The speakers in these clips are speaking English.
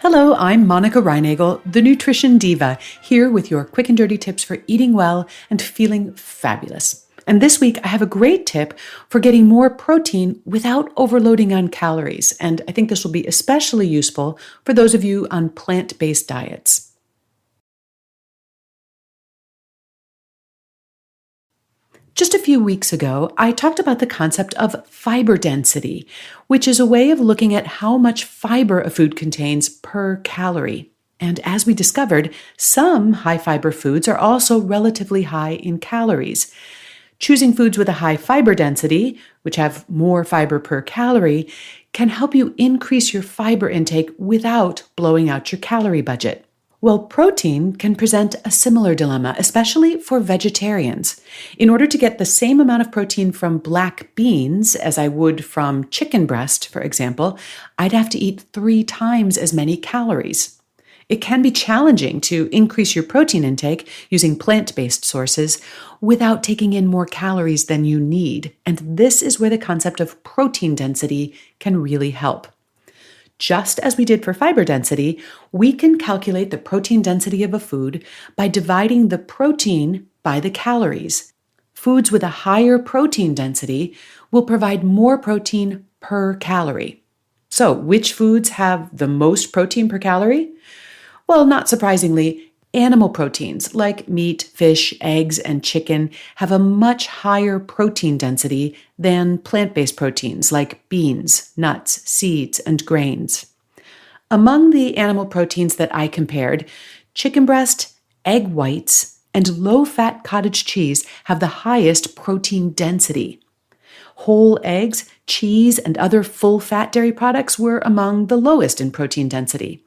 Hello, I'm Monica Reinagel, the Nutrition Diva, here with your quick and dirty tips for eating well and feeling fabulous. And this week, I have a great tip for getting more protein without overloading on calories. And I think this will be especially useful for those of you on plant-based diets. Just a few weeks ago, I talked about the concept of fiber density, which is a way of looking at how much fiber a food contains per calorie. And as we discovered, some high fiber foods are also relatively high in calories. Choosing foods with a high fiber density, which have more fiber per calorie, can help you increase your fiber intake without blowing out your calorie budget. Well, protein can present a similar dilemma, especially for vegetarians. In order to get the same amount of protein from black beans as I would from chicken breast, for example, I'd have to eat 3 times as many calories. It can be challenging to increase your protein intake using plant-based sources without taking in more calories than you need, and this is where the concept of protein density can really help. Just as we did for fiber density, we can calculate the protein density of a food by dividing the protein by the calories. Foods with a higher protein density will provide more protein per calorie. So, which foods have the most protein per calorie? Well, not surprisingly, animal proteins like meat, fish, eggs, and chicken have a much higher protein density than plant-based proteins like beans, nuts, seeds, and grains. Among the animal proteins that I compared, chicken breast, egg whites, and low-fat cottage cheese have the highest protein density. Whole eggs, cheese, and other full-fat dairy products were among the lowest in protein density.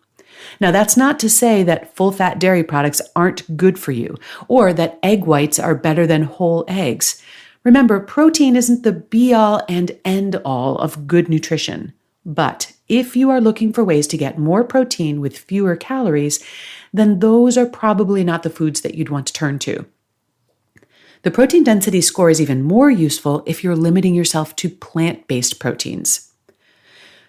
Now, that's not to say that full-fat dairy products aren't good for you, or that egg whites are better than whole eggs. Remember, protein isn't the be-all and end-all of good nutrition. But if you are looking for ways to get more protein with fewer calories, then those are probably not the foods that you'd want to turn to. The protein density score is even more useful if you're limiting yourself to plant-based proteins.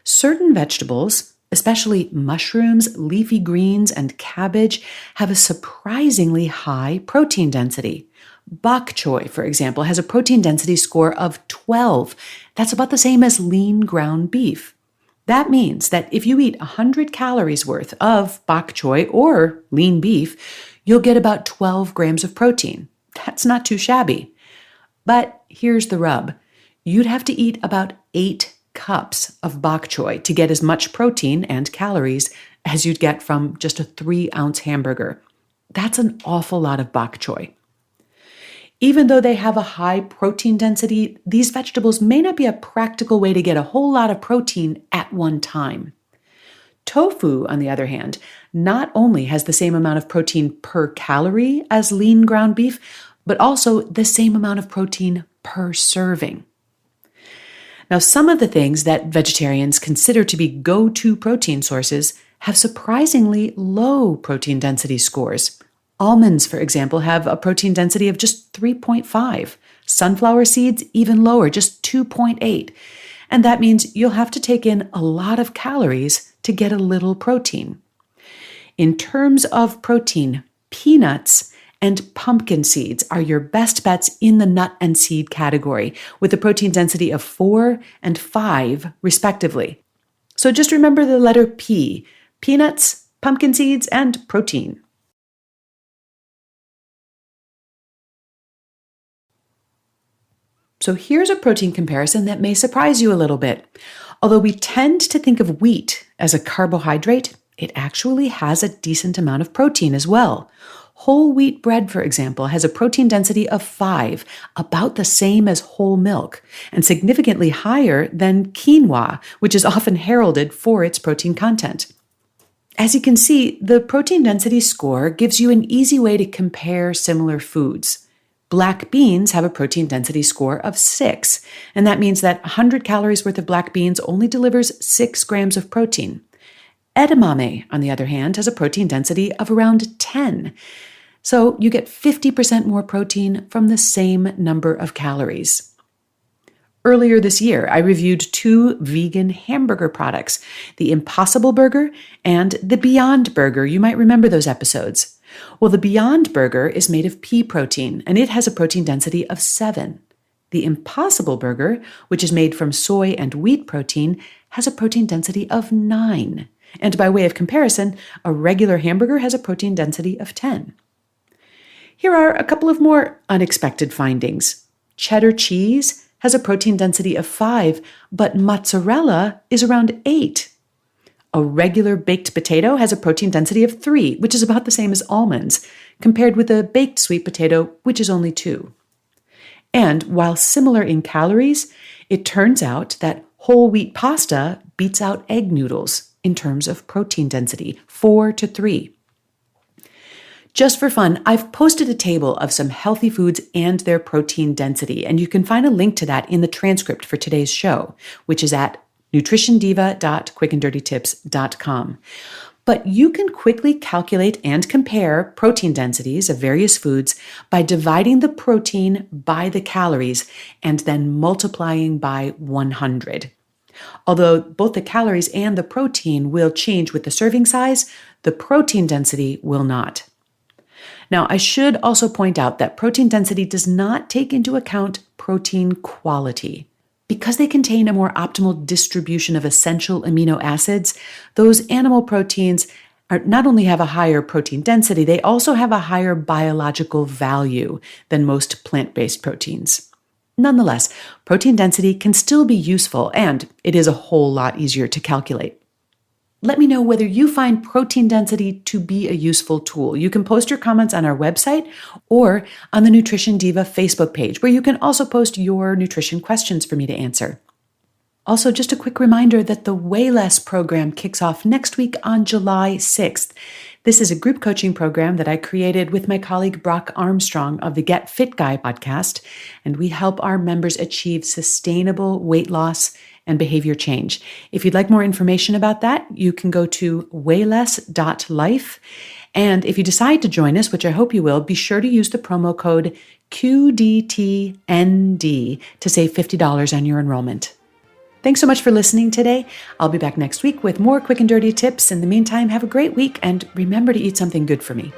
Certain vegetables, especially mushrooms, leafy greens, and cabbage, have a surprisingly high protein density. Bok choy, for example, has a protein density score of 12. That's about the same as lean ground beef. That means that if you eat 100 calories worth of bok choy or lean beef, you'll get about 12 grams of protein. That's not too shabby. But here's the rub. You'd have to eat about 8 cups of bok choy to get as much protein and calories as you'd get from just a 3-ounce hamburger. That's an awful lot of bok choy. Even though they have a high protein density, these vegetables may not be a practical way to get a whole lot of protein at one time. Tofu, on the other hand, not only has the same amount of protein per calorie as lean ground beef, but also the same amount of protein per serving. Now, some of the things that vegetarians consider to be go-to protein sources have surprisingly low protein density scores. Almonds, for example, have a protein density of just 3.5. Sunflower seeds, even lower, just 2.8. And that means you'll have to take in a lot of calories to get a little protein. In terms of protein, peanuts and pumpkin seeds are your best bets in the nut and seed category, with a protein density of 4 and 5, respectively. So just remember the letter P: peanuts, pumpkin seeds, and protein. So here's a protein comparison that may surprise you a little bit. Although we tend to think of wheat as a carbohydrate, it actually has a decent amount of protein as well. Whole wheat bread, for example, has a protein density of 5, about the same as whole milk, and significantly higher than quinoa, which is often heralded for its protein content. As you can see, the protein density score gives you an easy way to compare similar foods. Black beans have a protein density score of 6, and that means that 100 calories worth of black beans only delivers 6 grams of protein. Edamame, on the other hand, has a protein density of around 10. So you get 50% more protein from the same number of calories. Earlier this year, I reviewed 2 vegan hamburger products, the Impossible Burger and the Beyond Burger. You might remember those episodes. Well, the Beyond Burger is made of pea protein, and it has a protein density of 7. The Impossible Burger, which is made from soy and wheat protein, has a protein density of 9. And by way of comparison, a regular hamburger has a protein density of 10. Here are a couple of more unexpected findings. Cheddar cheese has a protein density of 5, but mozzarella is around 8. A regular baked potato has a protein density of 3, which is about the same as almonds, compared with a baked sweet potato, which is only 2. And while similar in calories, it turns out that whole wheat pasta beats out egg noodles in terms of protein density, 4-3. Just for fun, I've posted a table of some healthy foods and their protein density, and you can find a link to that in the transcript for today's show, which is at nutritiondiva.quickanddirtytips.com. But you can quickly calculate and compare protein densities of various foods by dividing the protein by the calories and then multiplying by 100. Although both the calories and the protein will change with the serving size, the protein density will not. Now, I should also point out that protein density does not take into account protein quality. Because they contain a more optimal distribution of essential amino acids, those animal proteins not only have a higher protein density, they also have a higher biological value than most plant-based proteins. Nonetheless, protein density can still be useful, and it is a whole lot easier to calculate. Let me know whether you find protein density to be a useful tool. You can post your comments on our website or on the Nutrition Diva Facebook page, where you can also post your nutrition questions for me to answer. Also, just a quick reminder that the Way Less program kicks off next week on July 6th. This is a group coaching program that I created with my colleague Brock Armstrong of the Get Fit Guy podcast, and we help our members achieve sustainable weight loss and behavior change. If you'd like more information about that, you can go to wayless.life. And if you decide to join us, which I hope you will, be sure to use the promo code QDTND to save $50 on your enrollment. Thanks so much for listening today. I'll be back next week with more quick and dirty tips. In the meantime, have a great week and remember to eat something good for me.